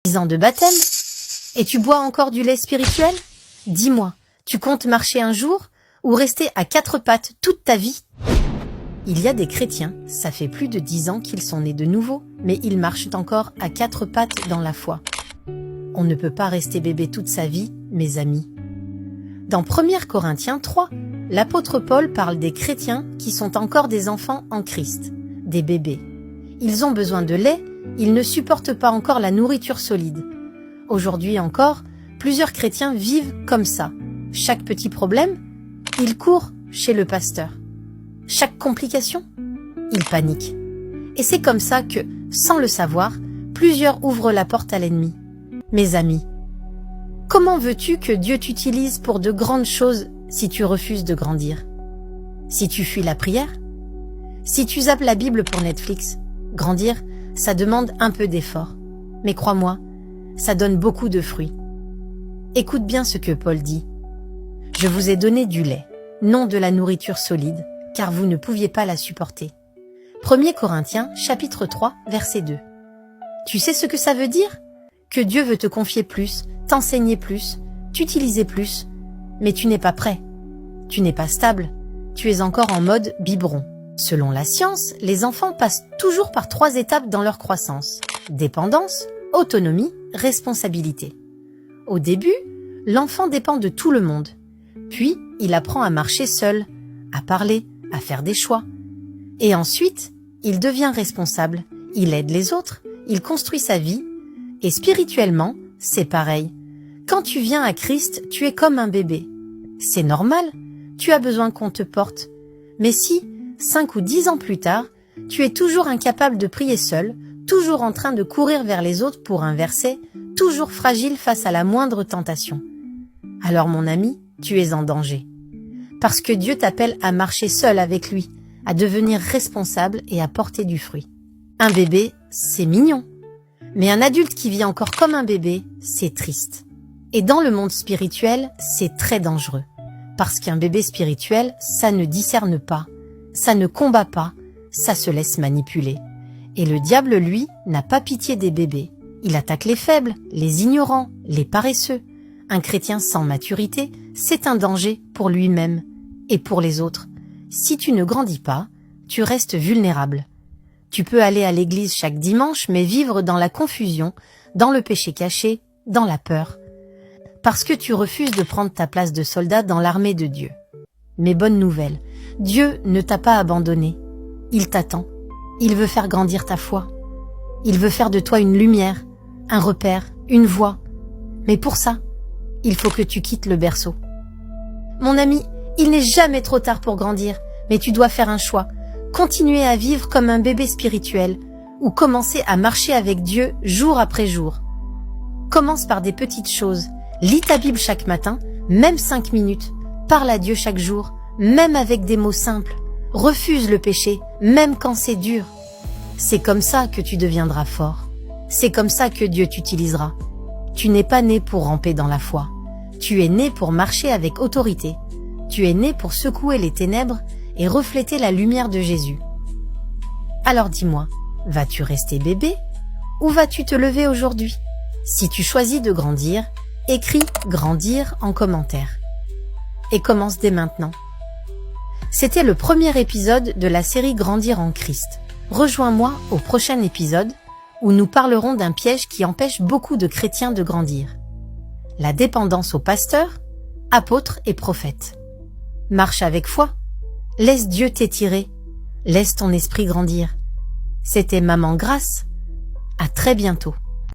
10 ans de baptême? Et tu bois encore du lait spirituel? Dis-moi, tu comptes marcher un jour ou rester à 4 pattes toute ta vie? Il y a des chrétiens, ça fait plus de 10 ans qu'ils sont nés de nouveau, mais ils marchent encore à 4 pattes dans la foi. On ne peut pas rester bébé toute sa vie, mes amis. Dans 1 Corinthiens 3, l'apôtre Paul parle des chrétiens qui sont encore des enfants en Christ, des bébés. Ils ont besoin de lait, ils ne supportent pas encore la nourriture solide. Aujourd'hui encore, plusieurs chrétiens vivent comme ça. Chaque petit problème, ils courent chez le pasteur. Chaque complication, ils paniquent. Et c'est comme ça que, sans le savoir, plusieurs ouvrent la porte à l'ennemi. Mes amis, comment veux-tu que Dieu t'utilise pour de grandes choses si tu refuses de grandir? Si tu fuis la prière? Si tu zappes la Bible pour Netflix? Grandir, ça demande un peu d'effort. Mais crois-moi, ça donne beaucoup de fruits. Écoute bien ce que Paul dit. « Je vous ai donné du lait, non de la nourriture solide, car vous ne pouviez pas la supporter. » 1 Corinthiens, chapitre 3, verset 2. Tu sais ce que ça veut dire? Que Dieu veut te confier plus, t'enseigner plus, t'utiliser plus, mais tu n'es pas prêt. Tu n'es pas stable. Tu es encore en mode biberon. Selon la science, les enfants passent toujours par 3 étapes dans leur croissance. Dépendance, autonomie, responsabilité. Au début, l'enfant dépend de tout le monde. Puis, il apprend à marcher seul, à parler, à faire des choix. Et ensuite, il devient responsable. Il aide les autres, il construit sa vie. Et spirituellement, c'est pareil. Quand tu viens à Christ, tu es comme un bébé. C'est normal, tu as besoin qu'on te porte. Mais si, 5 ou 10 ans plus tard, tu es toujours incapable de prier seul, toujours en train de courir vers les autres pour un verset, toujours fragile face à la moindre tentation. Alors mon ami, tu es en danger. Parce que Dieu t'appelle à marcher seul avec lui, à devenir responsable et à porter du fruit. Un bébé, c'est mignon. Mais un adulte qui vit encore comme un bébé, c'est triste. Et dans le monde spirituel, c'est très dangereux. Parce qu'un bébé spirituel, ça ne discerne pas, ça ne combat pas, ça se laisse manipuler. Et le diable, lui, n'a pas pitié des bébés. Il attaque les faibles, les ignorants, les paresseux. Un chrétien sans maturité, c'est un danger pour lui-même et pour les autres. Si tu ne grandis pas, tu restes vulnérable. Tu peux aller à l'église chaque dimanche, mais vivre dans la confusion, dans le péché caché, dans la peur. Parce que tu refuses de prendre ta place de soldat dans l'armée de Dieu. Mais bonne nouvelle, Dieu ne t'a pas abandonné. Il t'attend. Il veut faire grandir ta foi. Il veut faire de toi une lumière, un repère, une voix. Mais pour ça, il faut que tu quittes le berceau. Mon ami, il n'est jamais trop tard pour grandir, mais tu dois faire un choix. Continuer à vivre comme un bébé spirituel ou commencer à marcher avec Dieu jour après jour. Commence par des petites choses. Lis ta Bible chaque matin, même 5 minutes. Parle à Dieu chaque jour, même avec des mots simples. Refuse le péché, même quand c'est dur. C'est comme ça que tu deviendras fort. C'est comme ça que Dieu t'utilisera. Tu n'es pas né pour ramper dans la foi. Tu es né pour marcher avec autorité. Tu es né pour secouer les ténèbres et refléter la lumière de Jésus. Alors dis-moi, vas-tu rester bébé ou vas-tu te lever aujourd'hui? Si tu choisis de grandir, écris « grandir » en commentaire. Et commence dès maintenant. C'était le premier épisode de la série Grandir en Christ. Rejoins-moi au prochain épisode où nous parlerons d'un piège qui empêche beaucoup de chrétiens de grandir. La dépendance au pasteur, apôtre et prophète. Marche avec foi. Laisse Dieu t'étirer. Laisse ton esprit grandir. C'était Maman Grace. À très bientôt.